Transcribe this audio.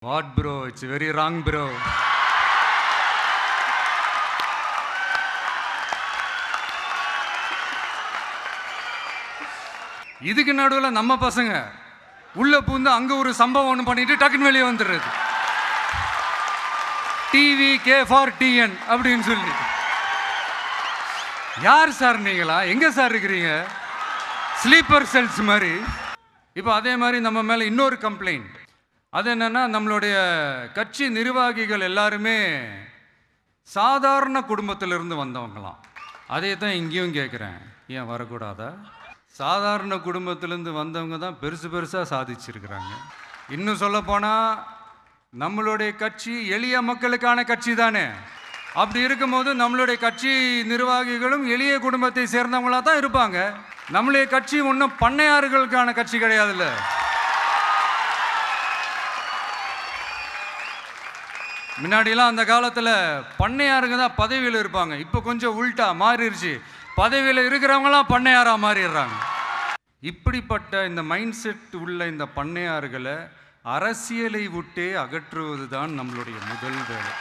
What bro? It's very wrong bro. இதுக்கு நடுவில் நம்ம பசங்க உள்ள பூந்து அங்க ஒரு சம்பவம் ஒன்று பண்ணிட்டு டக்குன்னு வெளியே வந்துடுறது. டிவி கே ஃபார் டிஎன் அப்படின்னு சொல்லி. யார் சார் நீங்களா? எங்க சார் இருக்கிறீங்க? ஸ்லீப்பர் செல்ஸ் மாதிரி. இப்போ அதே மாதிரி நம்ம மேலே இன்னொரு கம்ப்ளைண்ட். அது என்னன்னா, நம்மளுடைய கட்சி நிர்வாகிகள் எல்லாருமே சாதாரண குடும்பத்திலிருந்து வந்தவங்களாம். அதே தான் இங்கேயும் கேட்குறேன், ஏன் வரக்கூடாதா? சாதாரண குடும்பத்திலேருந்து வந்தவங்க தான் பெருசாக சாதிச்சிருக்கிறாங்க. இன்னும் சொல்லப்போனால் நம்மளுடைய கட்சி எளிய மக்களுக்கான கட்சி தானே. அப்படி இருக்கும்போது நம்மளுடைய கட்சி நிர்வாகிகளும் எளிய குடும்பத்தை சேர்ந்தவங்களாக தான் இருப்பாங்க. நம்மளுடைய கட்சி ஒன்றும் பண்ணையார்களுக்கான கட்சி கிடையாதுல்ல. முன்னாடிலாம் அந்த காலத்தில் பண்ணையாருங்க தான் பதவியில் இருப்பாங்க. இப்போ கொஞ்சம் உள்டா மாறிடுச்சு. பதவியில் இருக்கிறவங்களாம் பண்ணையாராக மாறிடுறாங்க. இப்படிப்பட்ட இந்த மைண்ட் செட் உள்ள இந்த பண்ணையார்களை அரசியலை விட்டே அகற்றுவது தான் நம்மளுடைய முதல் வேலை.